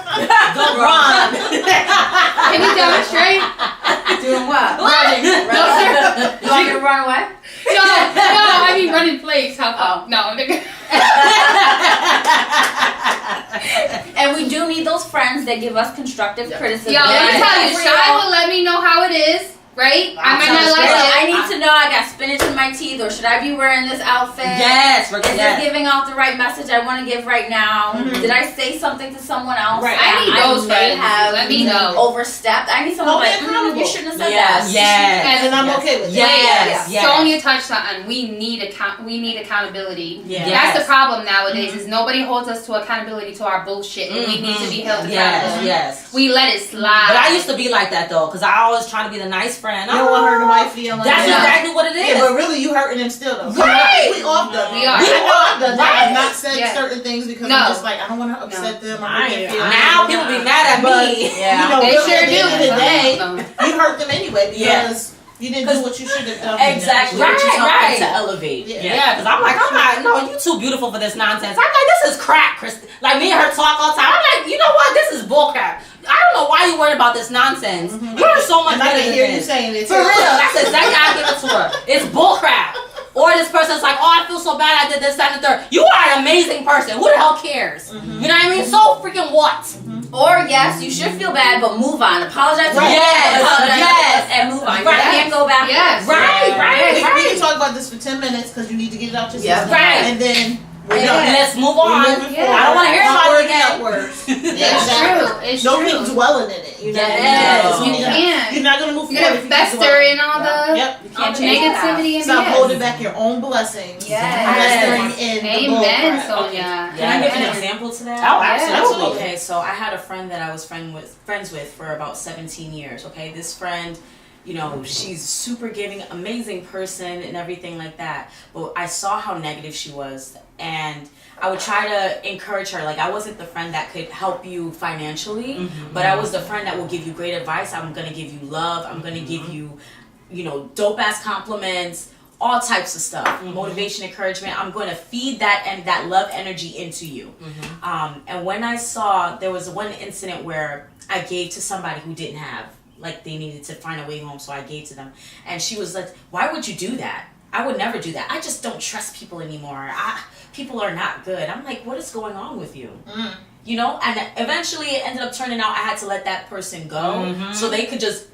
B: Don't run.
A: Can you demonstrate?
D: Doing what?
A: Running.
D: You want me to run away?
A: No, I mean run in place. How far?
D: Oh.
A: No.
D: media, give us constructive criticism.
A: Yo, let me tell you,
D: For
A: Shy
D: real.
A: will let me know how it is, right? I might
E: tell
A: not
E: you
A: like
E: straight
A: it.
D: I need to know I got spinach in my teeth, or should I be wearing this outfit?
B: Yes,
D: Is this giving out the right message I want to give right now? Did I say something to someone else?
E: Right.
A: I need those
D: may
A: friends.
D: have
A: Let me know.
D: overstepped. I need someone
E: Hold me
D: like,
E: accountable.
D: you shouldn't have said
B: Yes.
D: that.
B: Yes.
E: And I'm okay with that.
B: Yes. Yes.
A: Sonia touched on. We need accountability.
C: Yeah.
A: That's the problem nowadays. Is nobody holds us to accountability to our bullshit, and we need to be held accountable.
B: Yes.
A: We let it slide.
B: But I used to be like that though, because I always try to be the nice friend.
E: You don't want her to my feeling.
B: That's exactly what it is.
E: Yeah, but really, you hurting him still though.
B: Right.
E: We all done.
A: We are.
E: I know I've done that.
B: Right.
E: I've not said
A: Yeah.
E: certain things because
A: No.
E: I'm just like I don't want to upset them. Or make them feel
B: Now people be mad at
E: But,
B: me.
C: Yeah.
E: You know,
A: They
E: really,
A: sure
E: at the end of the day,
A: do.
E: you hurt them anyway
C: Yeah.
E: because you didn't do what you should have done.
C: Exactly.
B: Right,
C: What you talking
B: right.
C: to elevate.
B: Yeah, because I'm like, no, you too beautiful for this nonsense. I'm like, this is crap, Chris. Like, me and her talk all the time. I'm like, you know what? This is bullcrap. I don't know why you worried about this nonsense. You're so much
E: And I
B: better
E: can
B: than
E: hear you
B: this.
E: saying it
B: For
E: too.
B: real, that's exactly how I give it to her. It's bullcrap. Or this person's like, oh, I feel so bad I did this, that, and the third. You are an amazing person. Who the hell cares? You know what I mean? So freaking what?
D: Or yes, you should feel bad, but move on. Apologize to
B: Yes,
D: apologize
B: yes.
D: and move on.
B: Right.
D: You can't go back.
A: Yes.
B: Right.
E: We can talk about this for 10 minutes because you need to get it out your
D: Yeah.
E: system.
B: Right.
E: And then we're
A: Yeah.
E: done.
B: Let's move
E: We're
B: on.
E: moving
A: Yeah.
E: forward.
B: I don't want to hear about it
E: Upward,
B: again.
E: outwards.
A: It's true. It's
E: Don't
A: true.
E: keep dwelling in it. You know?
B: Yes.
A: You can't.
E: You're not gonna move
A: You're
E: forward.
A: gonna fester in all the
E: Yep.
D: You
A: all
D: can't
A: the
D: change that.
A: negativity and
E: Stop
A: yes.
E: holding back your own blessings.
A: Yes.
E: Festering in the bull
A: Amen,
E: crap.
A: Sonia.
C: Can I give an
A: Amen.
C: example to that?
B: Oh,
A: Yeah.
B: absolutely.
C: Okay, so I had a friend that I was friends with for about 17 years. Okay, this friend, you know, she's super giving, amazing person and everything like that. But I saw how negative she was, and I would try to encourage her. Like, I wasn't the friend that could help you financially, but I was the friend that will give you great advice. I'm gonna give you love. I'm gonna give you, you know, dope ass compliments. All types of stuff, motivation, encouragement. I'm going to feed that and that love energy into you. And when I saw, there was one incident where I gave to somebody who didn't have, like they needed to find a way home, so I gave to them. And she was like, "Why would you do that? I would never do that. I just don't trust people anymore. People are not good." I'm like, "What is going on with you?" You know, and eventually it ended up turning out I had to let that person go so they could just.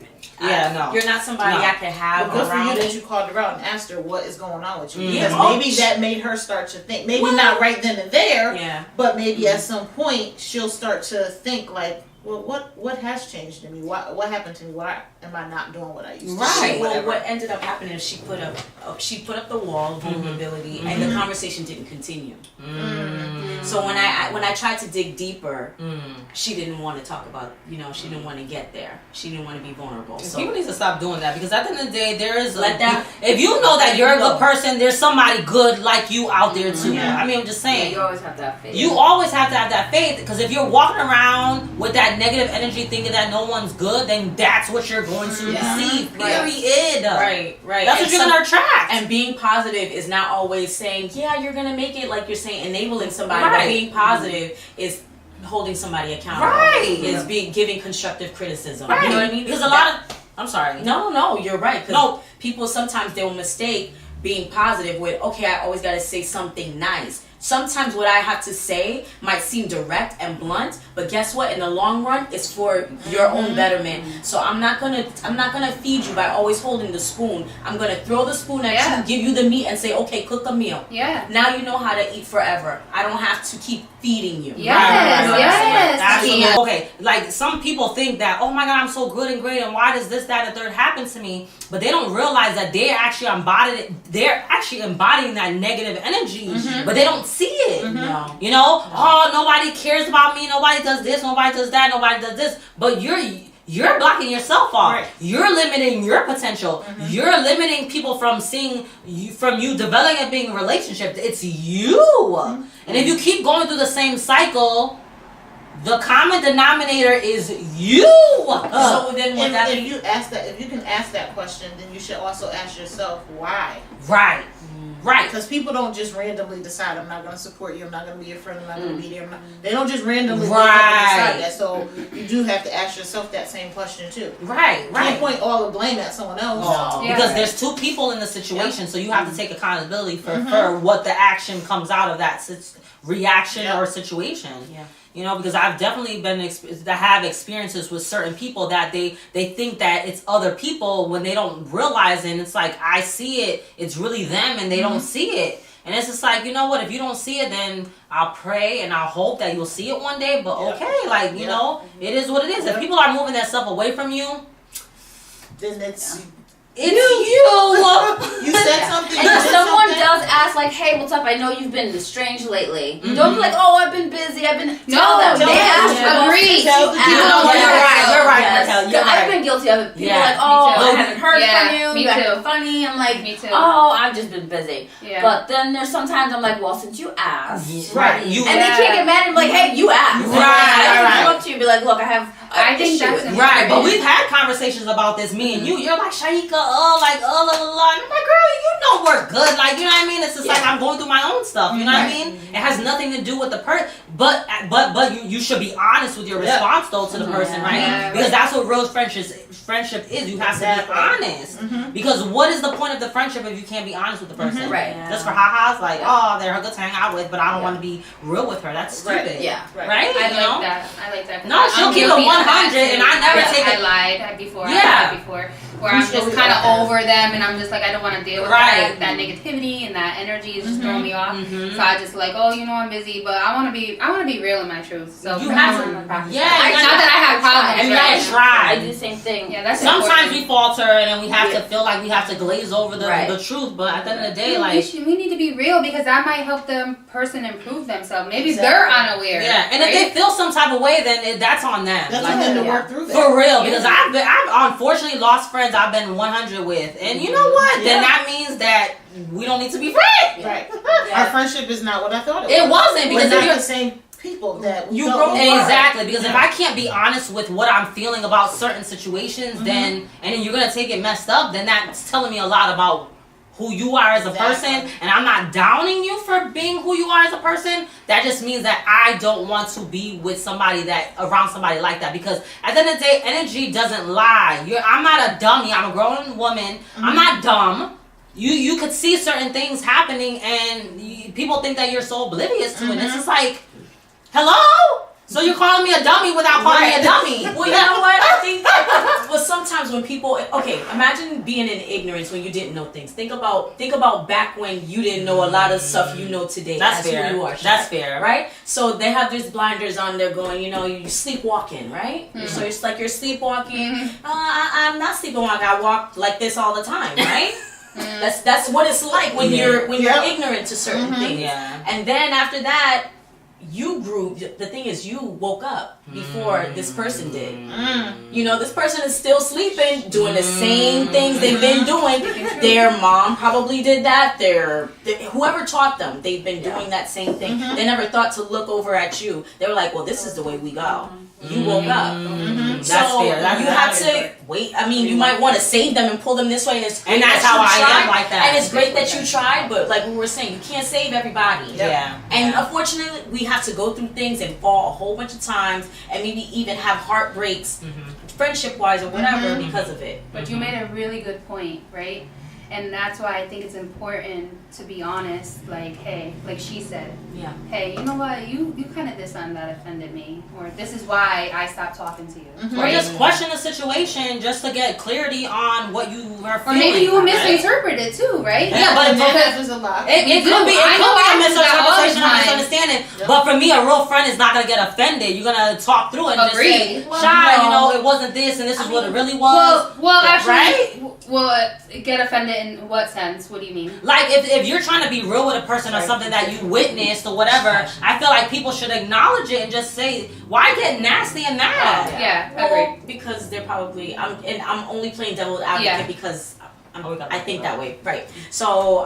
C: You're not somebody I could have
E: Well, good for you
C: around.
E: that you called her out and asked her what is going on with you.
C: Yeah.
E: Because
C: Oh,
E: maybe that made her start to think. Maybe not right then and there,
C: Yeah.
E: but maybe at some point she'll start to think like, well, what has changed in me? What happened to me? Why am I not doing what I used to do?
C: Right. Well,
E: Whatever.
C: what ended up happening is she put up the wall of vulnerability, and the conversation didn't continue. So when I tried to dig deeper, she didn't want to talk about. You know, she didn't want to get there. She didn't want to be vulnerable. So
B: People need to stop doing that because at the end of the day, there is
C: Let that-
B: if you know that you're a good person, there's somebody good like you out there too.
E: Yeah.
B: I mean, I'm just
D: Yeah,
B: saying.
D: you always have to have faith.
B: You always have to have that faith because if you're walking around with that negative energy thinking that no one's good, then that's what you're going to receive. Period.
C: right.
B: That's what you're going to attract.
C: And being positive is not always saying, "Yeah, you're gonna make it." Like you're saying, enabling somebody.
B: Right.
C: But being positive is holding somebody accountable.
B: Right.
C: Is giving constructive criticism.
B: Right.
C: You know what I mean?
B: Because a lot of I'm sorry.
C: No, you're right. 'Cause
B: No.
C: people sometimes they will mistake being positive with, okay, I always gotta say something nice. Sometimes what I have to say might seem direct and blunt, but guess what? In the long run, it's for your own betterment. So I'm not gonna feed you by always holding the spoon. I'm gonna throw the spoon at you, give you the meat, and say, okay, cook a meal.
A: Yeah.
C: Now you know how to eat forever. I don't have to keep feeding you.
A: Yes, yes.
B: Absolutely.
A: Yeah.
B: Okay, like some people think that, oh my God, I'm so good and great, and why does this, that, and the third happen to me? But they don't realize that they're actually embodying that negative energy, but they don't see it.
C: No.
B: You know, oh, nobody cares about me, nobody does this, nobody does that, nobody does this, but you're blocking yourself off.
E: Right.
B: You're limiting your potential. You're limiting people from seeing you, from you developing and being in a relationship. It's you. And if you keep going through the same cycle, the common denominator is you.
C: So then would that
E: if
C: be
E: you can ask that question, then you should also ask yourself why.
B: Right. Right.
E: Because people don't just randomly decide, I'm not going to support you, I'm not going to be your friend, I'm not going to be there. They don't just randomly wake up and decide that. So you do have to ask yourself that same question too.
B: Right.
E: You
B: Right.
E: can't point all the blame at someone else.
B: Oh,
A: Yeah.
B: because there's two people in the situation, so you have to take accountability for what the action comes out of that reaction or situation.
C: Yeah.
B: You know, because I've definitely have experiences with certain people that they think that it's other people when they don't realize it. And it's like, I see it, it's really them, and they don't see it. And it's just like, you know what, if you don't see it, then I'll pray and I'll hope that you'll see it one day. But okay, like, you know, it is what it is. If people are moving that stuff away from you,
E: then it's
B: you.
E: You said something.
D: And if someone does ask, like, "Hey, what's up? I know you've been estranged lately." Don't be like, "Oh, I've been busy. I've been." Tell them. They ask.
A: Agree.
E: Tell the
B: You know what? You're right.
D: Yes.
B: Raquel. You're
D: I've
B: right.
D: been guilty of it. People
B: Yeah.
D: are like, "Oh,
A: Me too.
D: I haven't heard
A: Yeah,
D: from you.
A: me
D: You acting
A: too.
D: funny." I'm like,
A: Me too.
D: "Oh, I've just been busy."
A: Yeah.
D: But then there's sometimes I'm like, "Well, since you asked,
B: Right. You.
D: and they can't get mad and be like, "Hey, you asked."
B: Right,
D: I
B: right.
D: come up to you and be like, "Look, I have."
A: I think
D: issue
A: that's
D: with
A: important.
B: Right, but we've had conversations about this, me and you. You're like, Shaika, la la la. And I'm like, girl, you know we're good. Like, you know what I mean? It's just like I'm going through my own stuff. You know what I mean? It has nothing to do with the person. But you should be honest with your response though to the person, right?
A: Yeah,
B: because that's what real friendship is. You have to be honest. Because what is the point of the friendship if you can't be honest with the person?
D: Right.
B: Just for ha-has, like, oh, they're good to hang out with, but I don't want to be real with her. That's stupid.
D: Right. Yeah.
B: Right?
A: I
B: You know?
A: like that.
B: No, she'll keep it 100, and I never take it.
A: I lied before.
B: Yeah.
A: I lied before. Where I'm just kind of over them, and I'm just like, I don't want to deal with that negativity and that energy is just throwing me off. So I just like, oh, you know, I'm busy, but I want to be real in my truth. So
B: You have to.
A: not
B: Yeah,
A: that I have problems.
B: and you
A: right?
B: gotta try.
D: I do the same thing.
A: Yeah, that's
B: Sometimes
A: important.
B: we falter and then we have to feel like we have to glaze over the
D: Right.
B: truth, but at the end of the day,
A: Yeah,
B: like,
A: we need to be real because that might help the person improve themselves. Maybe they're unaware.
B: yeah. And
A: right?
B: if they feel some type of way, then that's on them.
E: That's
B: Like,
E: on them to work through that.
B: for real, because I've unfortunately lost friends I've been 100 with, and you know what? Then that means that we don't need to be friends.
E: Right. Our friendship is not what I thought
B: It wasn't,
E: We're
B: because
E: not
B: if you're
E: the same people that we
C: You
E: thought
C: grow
E: we were.
B: exactly, because if I can't be honest with what I'm feeling about certain situations, then you're gonna take it messed up, then that's telling me a lot about who you are as a person. And I'm not downing you for being who you are as a person. That just means that I don't want to be with somebody around somebody like that, because at the end of the day, energy doesn't lie. I'm not a dummy. I'm a grown woman. I'm not dumb. You could see certain things happening, and people think that you're so oblivious to it. It's just like, hello? So you're calling me a dummy without calling me a dummy?
C: Well, you know what? I think well, sometimes when people, okay, imagine being in ignorance when you didn't know things. Think about back when you didn't know a lot of stuff you know today.
B: That's
C: as
B: fair.
C: Who you are,
B: That's fair.
C: right? So they have these blinders on. They're going, you know, you sleepwalking, right? So it's like you're sleepwalking. I'm not sleepwalking. I walk like this all the time, right? That's what it's like when you're ignorant to certain things.
B: Yeah.
C: And then after that, you grew. The thing is, you woke up before this person did. You know, this person is still sleeping, doing the same things they've been doing. Their mom probably did that. Whoever taught them, they've been doing that same thing. They never thought to look over at you. They were like, well, this is the way we go. You woke up.
B: That's
C: So
B: fair.
C: you have to wait. I mean, you might want to save them and pull them this way. And it's great
B: that's
C: that
B: how
C: you
B: I am
C: tried,
B: like that.
C: And it's great that you tried, but like we were saying, you can't save everybody.
B: Yeah.
C: And unfortunately, we have to go through things and fall a whole bunch of times, and maybe even have heartbreaks, friendship-wise or whatever, because of it.
A: But you made a really good point, right? And that's why I think it's important to be honest. Like, hey, like she said,
C: Yeah.
A: hey, you know what? You kind of this on that offended me, or this is why I stopped talking to you.
B: Or just question the situation just to get clarity on what you are
A: Or
B: feeling.
A: maybe you
B: right?
A: misinterpret it too, right?
B: Yeah, but
E: There's a lot.
B: It
A: You
B: could
A: do.
B: be
A: I know I
B: a
A: do that all the
B: misinterpretation or
A: time.
B: misunderstanding. But for me, a real friend is not gonna get offended. You're gonna talk through it and
A: Agreed.
B: just say, Shy, you know, it wasn't this and this is what it really was.
A: Well, actually,
B: right?
A: well, get offended in what sense? What do you mean?
B: Like if you're trying to be real with a person or something that you witnessed or whatever, I feel like people should acknowledge it and just say, why get nasty and mad?
A: Yeah,
C: Well,
A: agreed.
C: because they're probably I'm only playing devil's advocate because I think that way, right? So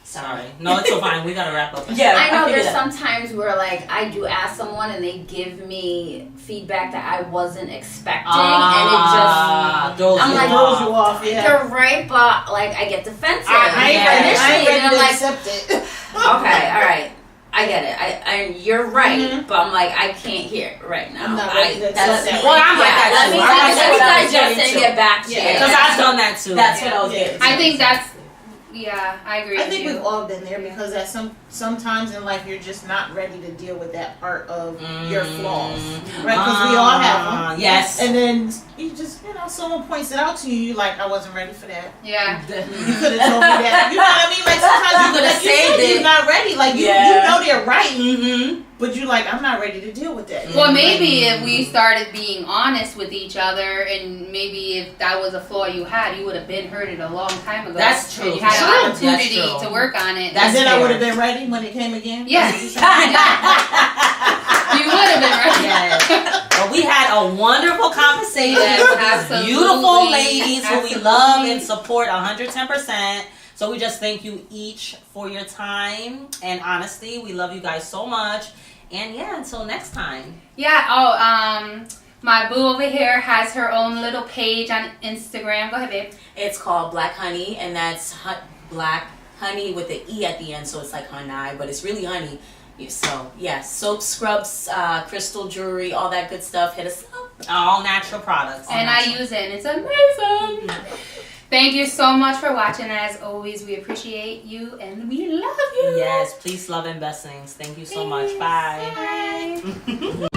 B: Sorry. No, it's so fine. We gotta wrap up.
C: yeah,
D: I know
C: figured
D: there's
C: that.
D: some times where like I do ask someone and they give me feedback that I wasn't expecting, and it just
B: throws
D: I'm
B: you
D: like,
B: off.
E: Throws you off, yeah.
D: you're right, but like I get defensive
E: I
D: initially,
E: ain't
D: and I'm
E: ready to
D: like,
E: accept it.
D: okay, all right. I get it. I you're right, but I'm like I can't hear it right now.
E: I'm not ready to accept that.
B: Well, I'm like that
D: Let
B: too.
D: me
B: I'm like
D: let me
B: that too.
D: digest it and get back to you.
B: Because I've done that too.
C: That's what I was getting.
A: I think that's Yeah, I agree
E: I
A: with
E: think
A: you.
E: we've all been there because at sometimes in life you're just not ready to deal with that part of your flaws, right? Because we all have them.
B: Yes.
E: And then you just, someone points it out to you, you're like, I wasn't ready for that.
A: Yeah.
E: You could have told me that. You know what I mean? Like sometimes you
C: could have saved it.
E: You're not ready. Like you know they're right, but you're like, I'm not ready to deal with that.
A: Well, maybe if we started being honest with each other, and maybe if that was a flaw you had, you would have been hurt it a long time ago.
B: That's true.
A: And you had
B: True.
A: an opportunity
B: That's true.
A: to work on it.
B: That's
E: And then I
B: fair.
E: would have been ready when it came again.
A: Yeah. You would have been ready.
B: Yes. But we had a wonderful conversation
A: Yes,
B: with these
A: absolutely.
B: beautiful ladies who we
A: Absolutely.
B: love and support 110%. So we just thank you each for your time and honesty. We love you guys so much. And yeah, until next time.
A: Yeah. My boo over here has her own little page on Instagram. Go ahead, babe.
C: It's called Black Honey, and that's Black Honey with the E at the end, so it's like honey, but it's really honey. So yeah, soap, scrubs, crystal jewelry, all that good stuff. Hit us up.
B: All natural products.
A: And I use it, and it's amazing. Thank you so much for watching. As always, we appreciate you, and we love you.
B: Yes, please love and blessings. Thank you so much. Bye.
A: Bye.